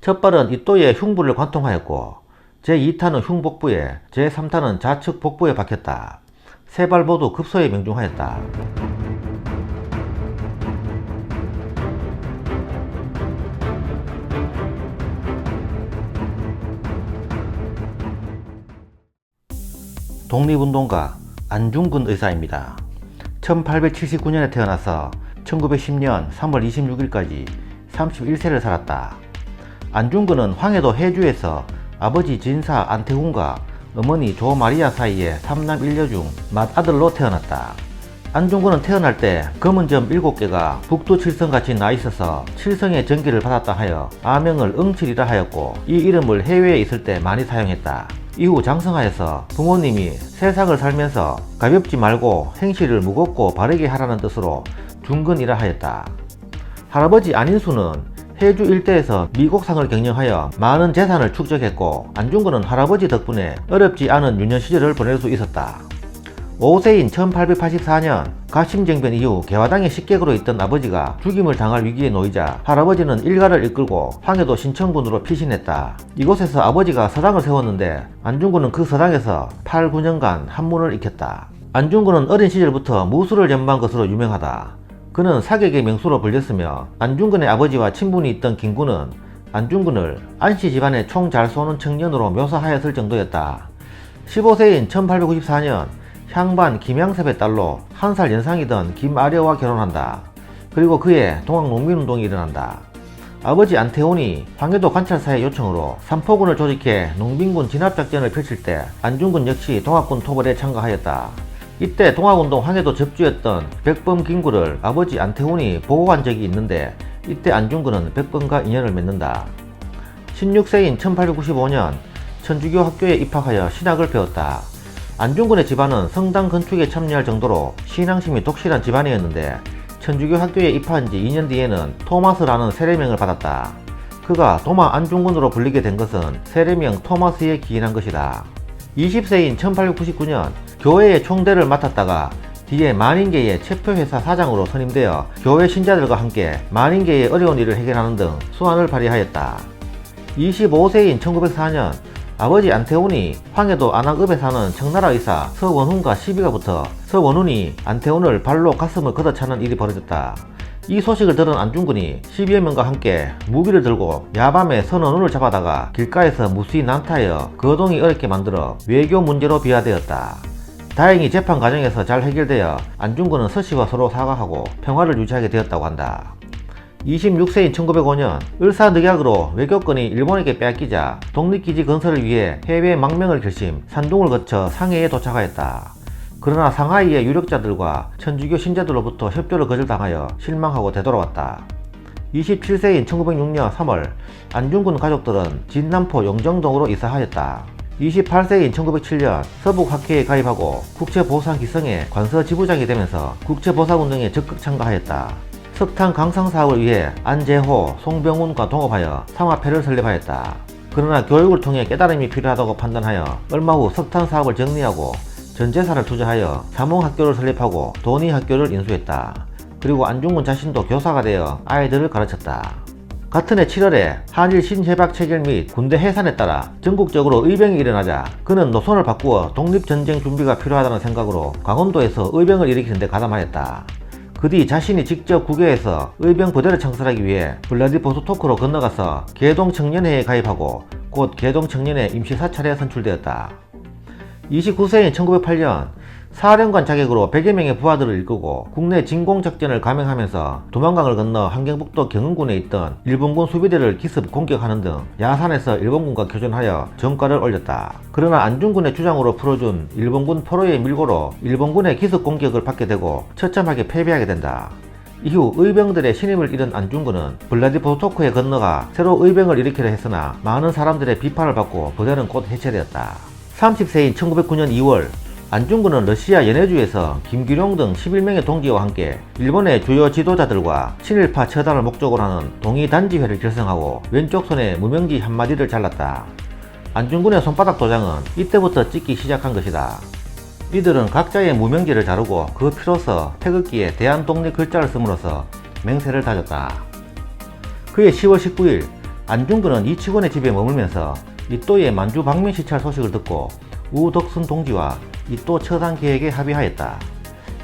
첫발은 이또의 흉부를 관통하였고 제2타는 흉복부에, 제3타는 좌측 복부에 박혔다. 세 발 모두 급소에 명중하였다. 독립운동가 안중근 의사입니다. 1879년에 태어나서 1910년 3월 26일까지 31세를 살았다. 안중근은 황해도 해주에서 아버지 진사 안태훈과 어머니 조마리아 사이에 3남 1녀 중 맏아들로 태어났다. 안중근은 태어날 때 검은 점 7개가 북두칠성같이 나있어서 칠성의 전기를 받았다 하여 아명을 응칠이라 하였고, 이 이름을 해외에 있을 때 많이 사용했다. 이후 장성하여서 부모님이 세상을 살면서 가볍지 말고 행실을 무겁고 바르게 하라는 뜻으로 중근이라 하였다. 할아버지 안인수는 해주 일대에서 미곡상을 경영하여 많은 재산을 축적했고, 안중근은 할아버지 덕분에 어렵지 않은 유년 시절을 보낼 수 있었다. 5세인 1884년 갑심정변 이후 개화당의 식객으로 있던 아버지가 죽임을 당할 위기에 놓이자 할아버지는 일가를 이끌고 황해도 신천군으로 피신했다. 이곳에서 아버지가 서당을 세웠는데 안중근은 그 서당에서 8, 9년간 한문을 익혔다. 안중근은 어린 시절부터 무술을 연마한 것으로 유명하다. 그는 사객의 명수로 불렸으며, 안중근의 아버지와 친분이 있던 김구는 안중근을 안씨 집안에 총 잘 쏘는 청년으로 묘사하였을 정도였다. 15세인 1894년 향반 김양섭의 딸로 1살 연상이던 김아려와 결혼한다. 그리고 그해 동학농민운동이 일어난다. 아버지 안태훈이 황해도 관찰사의 요청으로 삼포군을 조직해 농민군 진압작전을 펼칠 때 안중근 역시 동학군 토벌에 참가하였다. 이때 동학운동 황해도 접주였던 백범 김구를 아버지 안태훈이 보고한 적이 있는데, 이때 안중근은 백범과 인연을 맺는다. 16세인 1895년 천주교 학교에 입학하여 신학을 배웠다. 안중근의 집안은 성당 건축에 참여할 정도로 신앙심이 독실한 집안이었는데, 천주교 학교에 입학한 지 2년 뒤에는 토마스라는 세례명을 받았다. 그가 도마 안중근으로 불리게 된 것은 세례명 토마스에 기인한 것이다. 20세인 1899년 교회의 총대를 맡았다가 뒤에 만인계의 체표회사 사장으로 선임되어 교회 신자들과 함께 만인계의 어려운 일을 해결하는 등 수완을 발휘하였다. 25세인 1904년 아버지 안태훈이 황해도 안악읍에 사는 청나라 의사 서원훈과 시비가 붙어 서원훈이 안태훈을 발로 가슴을 걷어차는 일이 벌어졌다. 이 소식을 들은 안중근이 10여 명과 함께 무기를 들고 야밤에 서원훈을 잡아다가 길가에서 무수히 난타하여 거동이 어렵게 만들어 외교 문제로 비화되었다. 다행히 재판 과정에서 잘 해결되어 안중근은 서씨와 서로 사과하고 평화를 유지하게 되었다고 한다. 26세인 1905년 을사늑약으로 외교권이 일본에게 빼앗기자 독립기지 건설을 위해 해외 망명을 결심, 산둥을 거쳐 상해에 도착하였다. 그러나 상하이의 유력자들과 천주교 신자들로부터 협조를 거절당하여 실망하고 되돌아왔다. 27세인 1906년 3월 안중근 가족들은 진남포 용정동으로 이사하였다. 28세인 1907년 서북학회에 가입하고 국채보상기성의 관서지부장이 되면서 국채보상운동에 적극 참가하였다. 석탄 강상 사업을 위해 안재호, 송병훈과 동업하여 삼합회를 설립하였다. 그러나 교육을 통해 깨달음이 필요하다고 판단하여 얼마 후 석탄 사업을 정리하고 전 재산을 투자하여 사몽학교를 설립하고 돈이학교를 인수했다. 그리고 안중근 자신도 교사가 되어 아이들을 가르쳤다. 같은 해 7월에 한일 신해박 체결 및 군대 해산에 따라 전국적으로 의병이 일어나자 그는 노선을 바꾸어 독립전쟁 준비가 필요하다는 생각으로 강원도에서 의병을 일으키는 데 가담하였다. 그 뒤 자신이 직접 국외에서 의병 부대를 창설하기 위해 블라디보스토크로 건너가서 계동청년회에 가입하고 곧 계동청년회 임시사찰에 선출되었다. 29세인 1908년 사령관 자격으로 100여 명의 부하들을 이끌고 국내 진공작전을 감행하면서 두만강을 건너 함경북도 경흥군에 있던 일본군 수비대를 기습 공격하는 등 야산에서 일본군과 교전하여 전과를 올렸다. 그러나 안중근의 주장으로 풀어준 일본군 포로의 밀고로 일본군의 기습 공격을 받게 되고 처참하게 패배하게 된다. 이후 의병들의 신임을 잃은 안중근은 블라디보스토크에 건너가 새로 의병을 일으키려 했으나 많은 사람들의 비판을 받고 부대는 곧 해체되었다. 30세인 1909년 2월 안중근은 러시아 연해주에서 김규룡 등 11명의 동기와 함께 일본의 주요 지도자들과 친일파 처단을 목적으로 하는 동의단지회를 결성하고 왼쪽 손에 무명지 한마디를 잘랐다. 안중근의 손바닥 도장은 이때부터 찍기 시작한 것이다. 이들은 각자의 무명지를 자르고 그 피로써 태극기에 대한독립 글자를 씀으로써 맹세를 다졌다. 그해 10월 19일 안중근은 이치곤의 집에 머물면서 이또의 만주 방면 시찰 소식을 듣고 우덕순 동지와 이또 처단 계획에 합의하였다.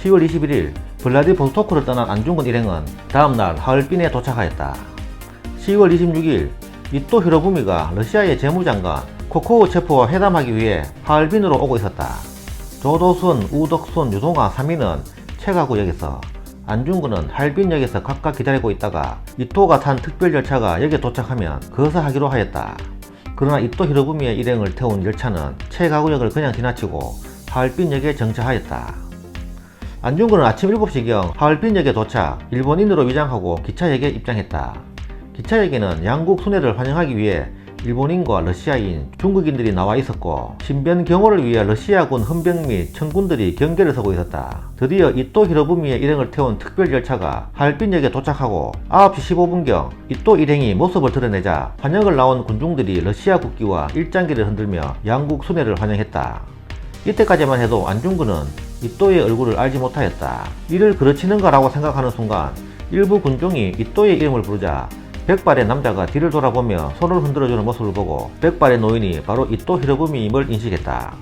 10월 21일 블라디보스토크를 떠난 안중근 일행은 다음날 하얼빈에 도착하였다. 10월 26일 이또 히로부미가 러시아의 재무장관 코코우체프와 회담하기 위해 하얼빈으로 오고 있었다. 조도순, 우덕순, 유동아 3인은 체가구역에서, 안중근은 하얼빈역에서 각각 기다리고 있다가 이토가 탄 특별 열차가 역에 도착하면 거사하기로 하였다. 그러나 이또 히로부미의 일행을 태운 열차는 체가구역을 그냥 지나치고 하얼빈역에 정차하였다. 안중근은 아침 7시경 하얼빈역에 도착, 일본인으로 위장하고 기차역에 입장했다. 기차역에는 양국 순회를 환영하기 위해 일본인과 러시아인, 중국인들이 나와 있었고 신변 경호를 위해 러시아군 헌병 및 청군들이 경계를 서고 있었다. 드디어 이또 히로부미의 일행을 태운 특별 열차가 하얼빈역에 도착하고 9시 15분경 이또 일행이 모습을 드러내자 환영을 나온 군중들이 러시아 국기와 일장기를 흔들며 양국 순회를 환영했다. 이때까지만 해도 안중근은 이또의 얼굴을 알지 못하였다. 이를 그르치는가 라고 생각하는 순간 일부 군중이 이또의 이름을 부르자 백발의 남자가 뒤를 돌아보며 손을 흔들어주는 모습을 보고 백발의 노인이 바로 이또 히로부미임을 인식했다.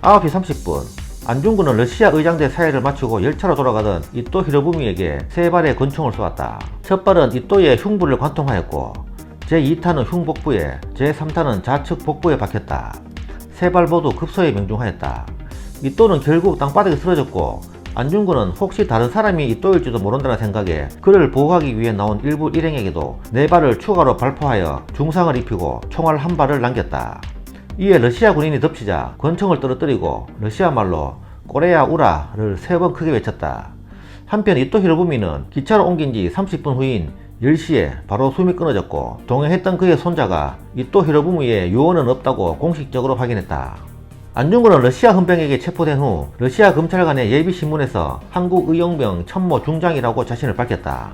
9시 30분 안중근은 러시아 의장대 사회를 마치고 열차로 돌아가던 이또 히로부미에게 세 발의 권총을 쏘았다. 첫 발은 이또의 흉부를 관통하였고 제2탄은 흉복부에, 제3탄은 좌측 복부에 박혔다. 세 발 모두 급소에 명중하였다. 이또는 결국 땅바닥에 쓰러졌고 안중근은 혹시 다른 사람이 이또일지도 모른다는 생각에 그를 보호하기 위해 나온 일부 일행에게도 네 발을 추가로 발포하여 중상을 입히고 총알 한 발을 남겼다. 이에 러시아 군인이 덮치자 권총을 떨어뜨리고 러시아 말로 꼬레야 우라를 3번 크게 외쳤다. 한편 이또 히로부미는 기차로 옮긴 지 30분 후인 10시에 바로 숨이 끊어졌고 동행했던 그의 손자가 이또 히로부미의 유언은 없다고 공식적으로 확인했다. 안중근은 러시아 헌병에게 체포된 후 러시아 검찰관의 예비신문에서 한국의용병 참모 중장이라고 자신을 밝혔다.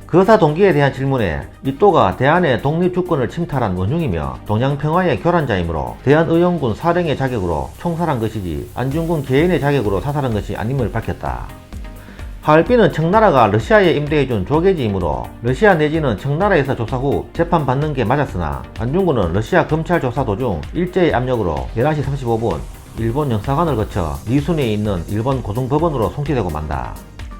거사 동기에 대한 질문에 이또가 대한의 독립주권을 침탈한 원흉이며 동양평화의 교란자이므로 대한의용군 사령의 자격으로 총살한 것이지 안중근 개인의 자격으로 사살한 것이 아님을 밝혔다. 하얼빈은 청나라가 러시아에 임대해준 조계지이므로 러시아 내지는 청나라에서 조사 후 재판받는 게 맞았으나 안중근은 러시아 검찰 조사 도중 일제의 압력으로 11시 35분 일본 영사관을 거쳐 리순에 있는 일본 고등법원으로 송치되고 만다.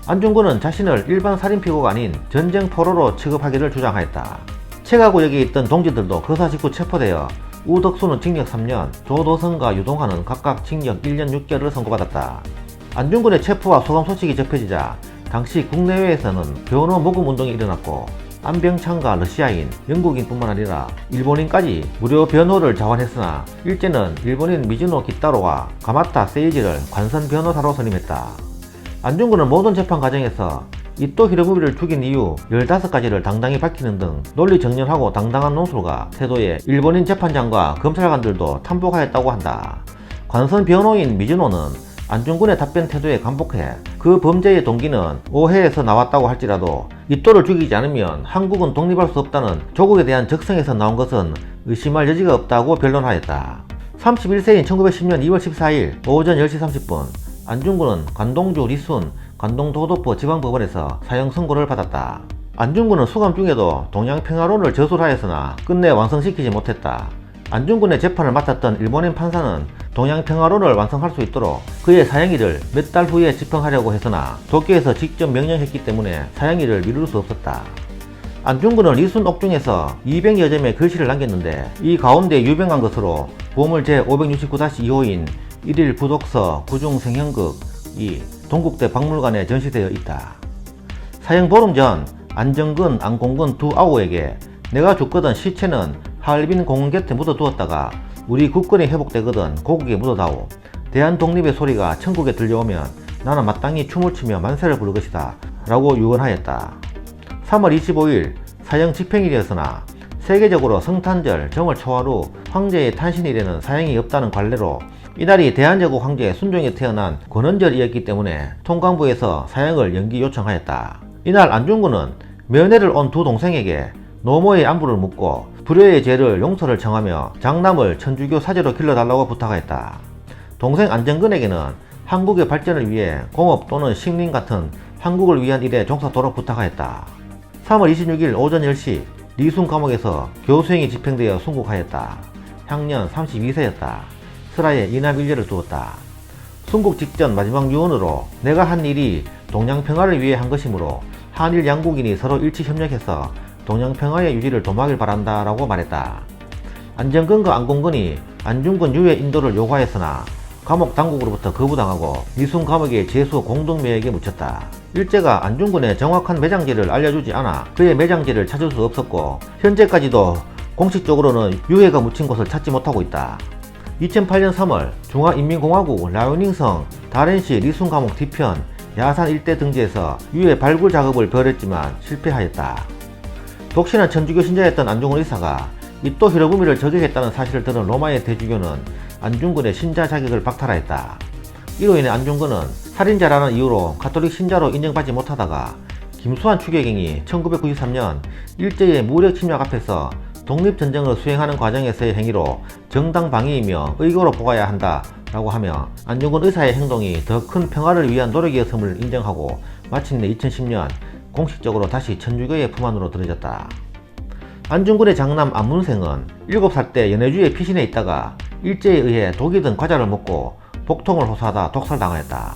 안중근은 자신을 일반 살인피고가 아닌 전쟁 포로로 취급하기를 주장하였다. 체가구역에 있던 동지들도 거사 직후 체포되어 우덕수는 징역 3년, 조도성과 유동하는 각각 징역 1년 6개월을 선고받았다. 안중근의 체포와 소감 소식이 접해지자 당시 국내외에서는 변호 모금 운동이 일어났고 안병창과 러시아인, 영국인뿐만 아니라 일본인까지 무료 변호를 자원했으나 일제는 일본인 미즈노 기타로와 가마타 세이지를 관선 변호사로 선임했다. 안중근은 모든 재판 과정에서 이또 히로부미를 죽인 이유 15가지를 당당히 밝히는 등 논리 정연하고 당당한 논술과 태도에 일본인 재판장과 검찰관들도 탐복하였다고 한다. 관선 변호인 미즈노는 안중근의 답변 태도에 감복해 그 범죄의 동기는 오해에서 나왔다고 할지라도 이또를 죽이지 않으면 한국은 독립할 수 없다는 조국에 대한 적성에서 나온 것은 의심할 여지가 없다고 변론하였다. 31세인 1910년 2월 14일 오전 10시 30분 안중근은 관동주 리순 관동도도포 지방법원에서 사형 선고를 받았다. 안중근은 수감 중에도 동양평화론을 저술하였으나 끝내 완성시키지 못했다. 안중근의 재판을 맡았던 일본인 판사는 동양평화론을 완성할 수 있도록 그의 사형일을 몇 달 후에 집행하려고 했으나 도쿄에서 직접 명령했기 때문에 사형일을 미룰 수 없었다. 안중근은 리순 옥중에서 200여 점의 글씨를 남겼는데 이 가운데 유병한 것으로 보물 제569-2호인 1일 부독서 구중생형극이 동국대 박물관에 전시되어 있다. 사형 보름 전 안정근, 안공근 두 아우에게 내가 죽거든 시체는 하얼빈 공원 곁에 묻어두었다가 우리 국권이 회복되거든 고국에 묻어다오. 대한 독립의 소리가 천국에 들려오면 나는 마땅히 춤을 추며 만세를 부를 것이다 라고 유언하였다. 3월 25일 사형 집행일이었으나 세계적으로 성탄절, 정월 초하루 황제의 탄신일에는 사형이 없다는 관례로 이날이 대한제국 황제 순종이 태어난 권원절이었기 때문에 통감부에서 사형을 연기 요청하였다. 이날 안중근은 면회를 온 두 동생에게 노모의 안부를 묻고 불효의 죄를 용서를 청하며 장남을 천주교 사제로 길러달라고 부탁하였다. 동생 안정근에게는 한국의 발전을 위해 공업 또는 식민 같은 한국을 위한 일에 종사토록 부탁하였다. 3월 26일 오전 10시 리순 감옥에서 교수형이 집행되어 순국하였다. 향년 32세였다. 슬하에 이남 일녀를 두었다. 순국 직전 마지막 유언으로 내가 한 일이 동양평화를 위해 한 것이므로 한일 양국인이 서로 일치 협력해서 동양평화의 유지를 도모하길 바란다 라고 말했다. 안정근과 안공근이 안중근 유해 인도를 요구하였으나 감옥 당국으로부터 거부당하고 리순 감옥의 제수 공동묘역에 묻혔다. 일제가 안중근의 정확한 매장지를 알려주지 않아 그의 매장지를 찾을 수 없었고 현재까지도 공식적으로는 유해가 묻힌 곳을 찾지 못하고 있다. 2008년 3월 중화인민공화국 라오닝성 다렌시 리순 감옥 뒤편 야산 일대 등지에서 유해 발굴 작업을 벌였지만 실패하였다. 독실한 천주교 신자였던 안중근 의사가 이토 히로부미를 저격했다는 사실을 들은 로마의 대주교는 안중근의 신자 자격을 박탈하였다. 이로 인해 안중근은 살인자라는 이유로 가톨릭 신자로 인정받지 못하다가 김수환 추계경이 1993년 일제의 무력 침략 앞에서 독립전쟁을 수행하는 과정에서의 행위로 정당 방위이며 의거로 보아야 한다 라고 하며 안중근 의사의 행동이 더 큰 평화를 위한 노력이었음을 인정하고 마침내 2010년 공식적으로 다시 천주교의 품 안으로 들어졌다. 안중근의 장남 안문생은 7살 때 연해주에 피신해 있다가 일제에 의해 독이 든 과자를 먹고 복통을 호소하다 독살당하였다.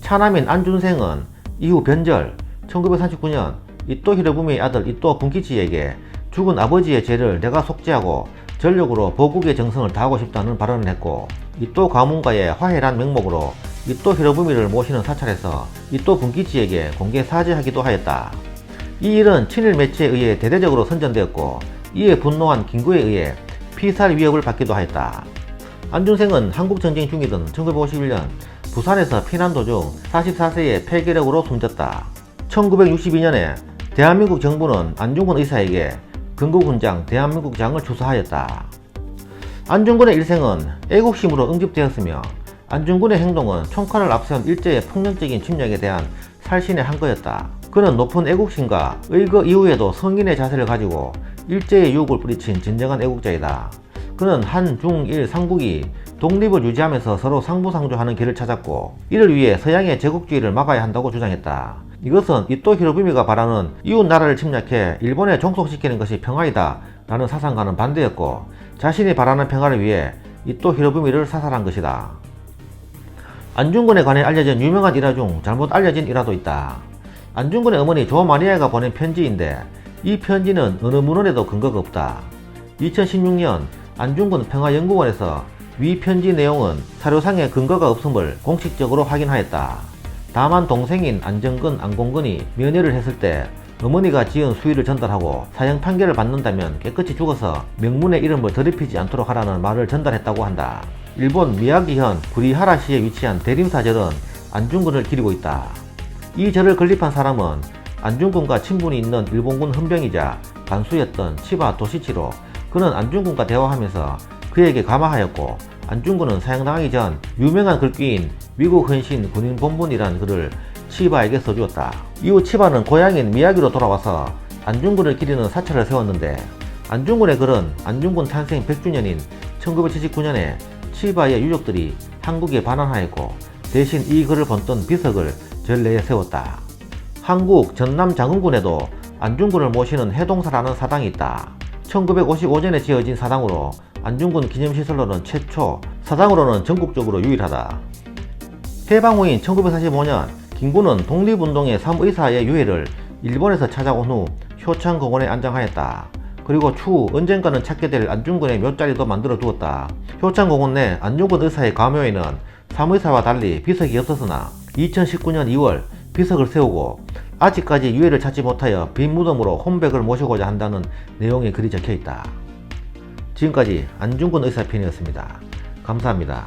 차남인 안준생은 이후 변절 1939년 이토 히로부미의 아들 이토 분키치에게 죽은 아버지의 죄를 내가 속죄하고 전력으로 보국의 정성을 다하고 싶다는 발언을 했고 이토 가문과의 화해란 명목으로 이토 히로부미를 모시는 사찰에서 이토 분키치에게 공개 사죄하기도 하였다. 이 일은 친일 매체에 의해 대대적으로 선전되었고 이에 분노한 김구에 의해 피살 위협을 받기도 하였다. 안준생은 한국전쟁 중이던 1951년 부산에서 피난 도중 44세의 폐결핵으로 숨졌다. 1962년에 대한민국 정부는 안중근 의사에게 건국훈장 대한민국장을 추서하였다. 안중근의 일생은 애국심으로 응집되었으며 안중근의 행동은 총칼을 앞세운 일제의 폭력적인 침략에 대한 살신의 한거였다. 그는 높은 애국심과 의거 이후에도 성인의 자세를 가지고 일제의 유혹을 뿌리친 진정한 애국자이다. 그는 한, 중, 일, 삼국이 독립을 유지하면서 서로 상부상조하는 길을 찾았고 이를 위해 서양의 제국주의를 막아야 한다고 주장했다. 이것은 이토 히로부미가 바라는 이웃 나라를 침략해 일본에 종속시키는 것이 평화이다 라는 사상과는 반대였고 자신이 바라는 평화를 위해 이토 히로부미를 사살한 것이다. 안중근에 관해 알려진 유명한 일화 중 잘못 알려진 일화도 있다. 안중근의 어머니 조 마리아가 보낸 편지인데 이 편지는 어느 문헌에도 근거가 없다. 2016년 안중근 평화연구원에서 위 편지 내용은 사료상에 근거가 없음을 공식적으로 확인하였다. 다만 동생인 안정근, 안공근이 면회를 했을 때 어머니가 지은 수의를 전달하고 사형 판결을 받는다면 깨끗이 죽어서 명문의 이름을 더럽히지 않도록 하라는 말을 전달했다고 한다. 일본 미야기현 구리하라시에 위치한 대림사절은 안중근을 기리고 있다. 이 절을 건립한 사람은 안중근과 친분이 있는 일본군 헌병이자 간수였던 치바 도시치로. 그는 안중근과 대화하면서 그에게 감화하였고 안중근은 사형당하기 전 유명한 글귀인 미국 헌신 군인 본분이란 글을 치바에게 써주었다. 이후 치바는 고향인 미야기로 돌아와서 안중근을 기리는 사찰을 세웠는데 안중근의 글은 안중근 탄생 100주년인 1979년에 치바의 유족들이 한국에 반환하였고 대신 이 글을 본뜬 비석을 절 내에 세웠다. 한국 전남 장흥군에도 안중근을 모시는 해동사라는 사당이 있다. 1955년에 지어진 사당으로 안중근 기념시설로는 최초, 사당으로는 전국적으로 유일하다. 해방 후인 1945년 김구는 독립운동의 3의사의 유해를 일본에서 찾아온 후 효창공원에 안장하였다. 그리고 추후 언젠가는 찾게 될 안중근의 묘자리도 만들어 두었다. 효창공원 내 안중근 의사의 가묘에는 3의사와 달리 비석이 없었으나 2019년 2월 비석을 세우고 아직까지 유해를 찾지 못하여 빈 무덤으로 혼백을 모시고자 한다는 내용의 글이 적혀있다. 지금까지 안중근 의사편이었습니다. 감사합니다.